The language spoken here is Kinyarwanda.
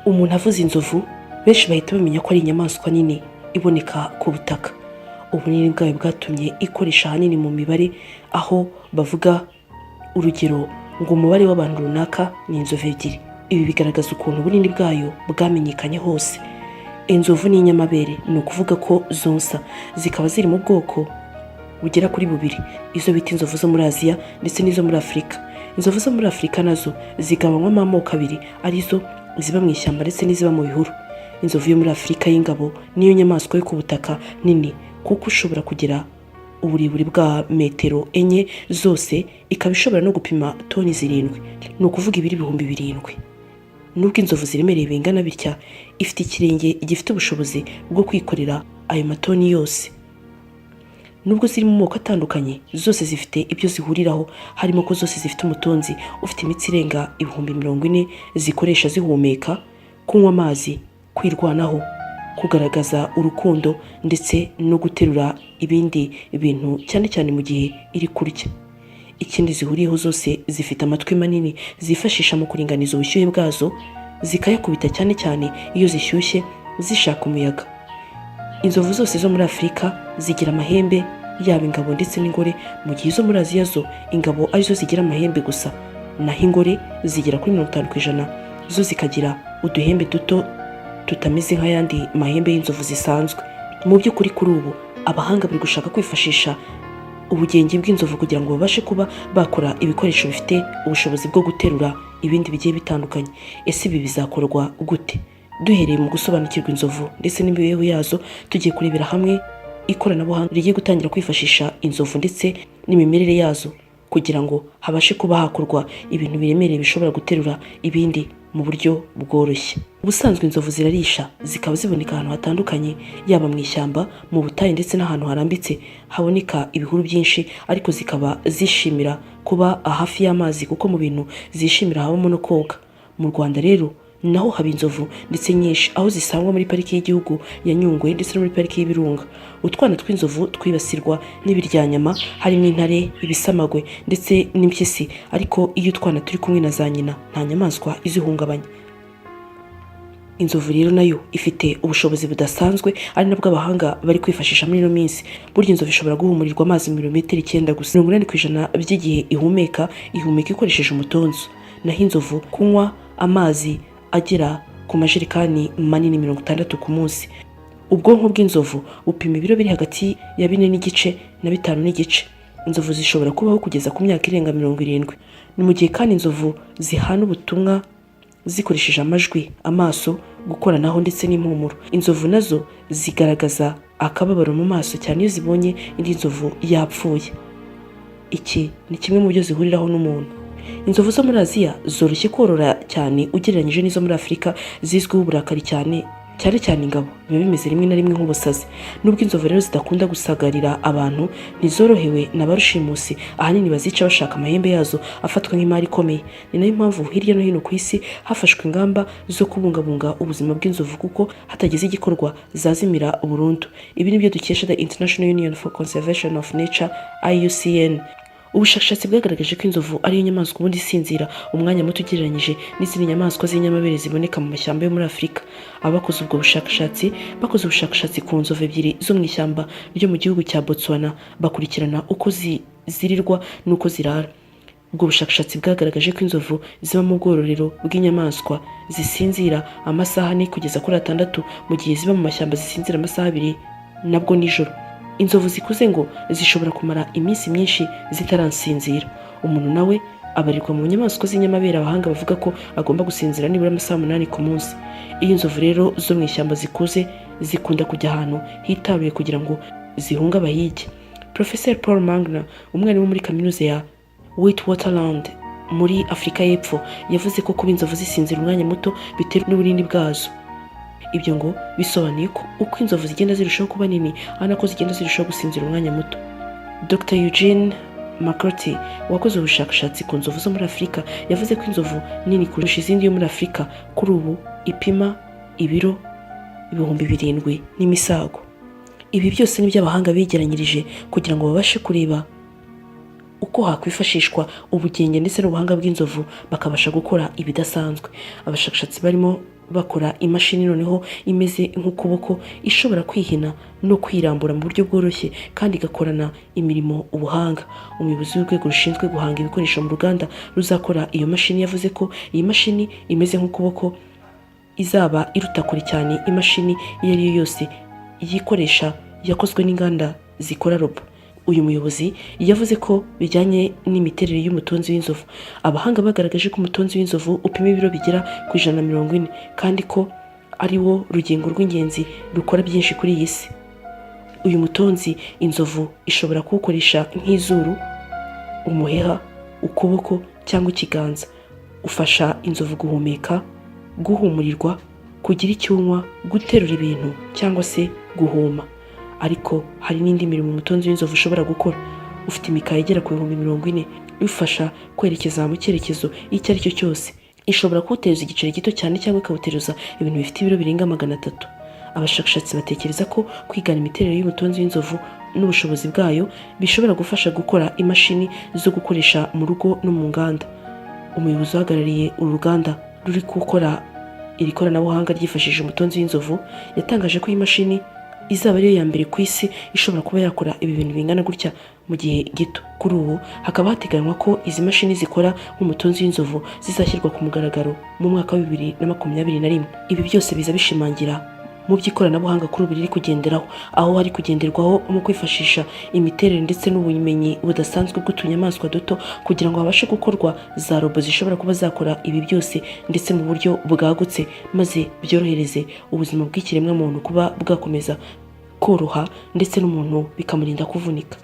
umuntu avuze inzovu benshi bahita bamenya ko ari inyamaswa nini iboneka ku butaka. Ubunini bwayo bwatumye ikoresha ahanini mu mibare, aho bavuga urugero ngo umubare w'abantu runaka ni inzovu ebyiri. Ibi bigaragaza ukuntu ubunini bwayo bwamenyekanye hose. Inzovu ni inyamabere, ni ukuvuga ko zonsa, zikaba ziri mu bwoko bugera kuri bubiri, izo bita inzovu zo muri Aziya ndetse n'izo muri Afurika. Inzovu zo muri Afurika nazo zigabanywamo amoko abiri, arizo ziba mu ishyamba ndetse n'iziba mu bihuru. Inzovu yo muri Afurika y'ingabo niyo nyamaswa yo ku butaka nini, kuko ushobora kugira uburebure bwa metero 4 zose, ikaba ishobora no gupima toni 7, ni ukuvuga ibiri 7,000. Nubwo inzovu ziremereye bingana bitya, ifite ikirenge gifite ubushobozi bwo kwikorera ayo matoni yose. Nubwo ziri mu moko atandukanye, zose zifite ibyo zihuriraho, harimo ko zose zifite umutonzi ufite imitsi irenga 40,000 zikoresha zihumeka, kunywa amazi, kwirwanaho, kugaragaza urukundo ndetse no guterura ibindi bintu, cyane cyane mu gihe iri kurya. Ikindi zihuriyeho, zose zifite amatwi manini zifashisha mu kuringaniza ubushyuhe bwazo, zikayakubita cyane cyane iyo zishyushye zishaka umuyaga. Inzovu zose zo muri Afurika zigira amahembe, yaba ingabo ndetse n'ingore, mu gihe izo muri Aziya zo ingabo arizo zigira amahembe gusa, naho ingore zigira kuri 50%, zo zikagira uduhembe duto tutameze nk'ayandi mahembe y'inzovu zisanzwe. Mu by'ukuri kuri ubu abahanga bari gushaka kwifashisha ubugenge bw'inzovu kugira ngo babashe kuba bakora ibikoresho bifite ubushobozi bwo guterura ibindi bigiye bitandukanye. Ese ibi bizakorwa gute? Duhereye mu gusobanukirwa inzovu ndetse n'imibereho yazo, tugiye kurebera hamwe ikoranabuhanga rigiye gutangira kwifashisha inzovu ndetse n'imimerere yazo, kugira ngo habashe kuba hakorwa ibintu biremereye bishobora guterura ibindi mu buryo bworoshye. Ubusanzwe inzovu zirarisha, zikaba ziboneka ahantu hatandukanye, yaba mu ishyamba, mu butayu ndetse n'ahantu harambitse haboneka ibihuru byinshi, ariko zikaba zishimira kuba hafi y'amazi, kuko mu bintu zishimira habamo no koga. Mu Rwanda rero naho haba inzovu ndetse nyinshi, aho zisangwa muri pariki y'igihugu ya Nyungwe ndetse no muri pariki y'Ibirunga. Utwana tw'inzovu twibasirwa n'ibiryanyama, harimo intare, ibisamagwe ndetse n'impyisi, ariko iyo utwana turi kumwe na za nyina nta nyamaswa izihungabanya. Inzovu rero nayo ifite ubushobozi budasanzwe, ari nabwo abahanga bari kwifashisha muri ino minsi. Burya inzovu ishobora guhumurirwa amazi mu birometero 9 gusa. 80% by'igihe ihumeka ikoresheje umutonzo, naho inzovu kunywa amazi agera ku majerekani manini 60 ku munsi. Ubwonko bw'inzovu bupima ibiro biri hagati ya 4,5 na 5,5. Inzovu zishobora kubaho kugeza ku myaka irenga 70. Ni mu gihe kandi inzovu zihana ubutumwa zikoresheje amajwi, amaso, gukoranaho ndetse n'impumuro. Inzovu nazo zigaragaza akababaro mu maso cyane iyo zibonye indi nzovu yapfuye. Iki ni kimwe mu byo zihuriraho n'umuntu. Inzovu zo muri Aziya zoroshye korora cyane ugereranyije n'izo muri Afurika, zizwiho uburakari cyane ingabo, biba bimeze rimwe na rimwe nk'ubusazi. Nubwo inzovu rero zidakunda gusagarira abantu, ntizorohewe na barushimusi, ahanini bazica bashaka amahembe yazo afatwa nk'imari ikomeye. Ni nayo mpamvu hirya no hino ku isi hafashwe ingamba zo kubungabunga ubuzima bw'inzovu, kuko hatagize igikorwa zazimira burundu. Ibi nibyo dukesha The International Union for Conservation of Nature, IUCN. Ubushakashatsi bwagaragaje ko inzovu ariyo nyamaswa ubundi isinzira umwanya muto ugereranyije n'izindi nyamaswa z'inyamabere ziboneka mu mashyamba yo muri Afurika. Abakoze ubwo bushakashatsi bakoze ubushakashatsi ku nzovu ebyiri zo mu ishyamba ryo mu gihugu cya Botswana, bakurikirana uko zirirwa n'uko zirara. Ubwo bushakashatsi bwagaragaje ko inzovu ziba mu bwororero bw'inyamaswa zisinzira amasaha 4 kugeza kuri 6, mu gihe ziba mu mashyamba zisinzira amasaha 2 nabwo nijoro. Inzovu zikuze ngo zishobora kumara iminsi myinshi zitaransinzira. Umuntu nawe abarirwa mu nyamaswa z'inyamabere abahanga bavuga ko agomba gusinzira nibura amasaha 8 ku munsi. Iyo inzovu rero zo mu ishyamba zikuze zikunda kujya ahantu hitaruye kugira ngo zihunga abayige. Professor Paul Mangna, umwarimu muri kaminuza ya Witwatersrand muri Afurika y'Epfo, yavuze ko kuba inzovu zisinzira umwanya muto biterwa n'ubunini bwazo. Ibyo ngo bisobanuye ko uko inzovu zigenda zirushaho kuba nini, ari nako zigenda zirushaho gusinzira umwanya muto. Dr. Eugene McCarthy, wakoze ubushakashatsi ku nzovu zo muri Afurika, yavuze ko inzovu nini kurusha izindi yo muri Afurika kuri ubu ipima ibiro 7,000 n'imisago. Ibi byose ni by'abahanga begeranyirije kugira ngo babashe kureba uko hakwifashishwa ubugenge ndetse n'ubuhanga bw'inzovu bakabasha gukora ibidasanzwe. Abashakashatsi barimo bakora imashini noneho imeze nk'ukuboko, ishobora kwihina no kwirambura mu buryo bworoshye kandi igakorana imirimo ubuhanga. Umuyobozi w'urwego rushinzwe guhanga ibikoresho mu ruganda ruzakora iyo mashini yavuze ko iyi mashini imeze nk'ukuboko izaba iruta kure cyane imashini iyo ari yo yose iyikoresha yakozwe n'inganda zikora robo. Uyu muyobozi yavuze ko bijyanye n'imiterere y'umutonzi w'inzovu, abahanga bagaragaje ko umutonzi w'inzovu upima ibiro bigera ku 140 kandi ko ari wo rugingo rw'ingenzi rukora byinshi kuri iyi si. Uyu mutonzi inzovu ishobora kuwukoresha nk'izuru, umuheha, ukuboko cyangwa ikiganza. Ufasha inzovu guhumeka, guhumurirwa, kugira icyunwa, guterura ibintu cyangwa se guhuma. Ariko hari n'indi mirimo umutonzi w'inzovu ushobora gukora. Ufite imikaya igera ku 40,000 ifasha kwerekeza mu cyerekezo icyo ari cyo cyose. Ishobora kuwutereza igiceri gito cyane cyangwa ikawuteruza ibintu bifite ibiro birenga 300. Abashakashatsi batekereza ko kwigana imiterere y'umutonzi w'inzovu n'ubushobozi bwayo bishobora gufasha gukora imashini zo gukoresha mu rugo no mu nganda. Umuyobozi uhagarariye uru ruganda ruri gukora iri koranabuhanga ryifashishije umutonzi w'inzovu yatangaje ko iyi mashini izaba ariyo ya mbere ku isi ishobora kuba yakora ibi bintu bingana gutya mu gihe gito. Kuri ubu hakaba hateganywa ko izi mashini zikora nk'umutonzi w'inzovu zizashyirwa ku mugaragaro mu mwaka wa 2021. Ibi byose biza bishimangira mu by'ikoranabuhanga kuri ubu riri kugenderaho, aho hari kugenderwaho mu kwifashisha imiterere ndetse n'ubumenyi budasanzwe bw'utunyamaswa duto kugira ngo habashe gukorwa za robo zishobora kuba zakora ibi byose ndetse mu buryo bwagutse, maze byorohereze ubuzima bw'ikiremwa muntu kuba bwakomeza koroha ndetse n'umuntu bikamurinda kuvunika.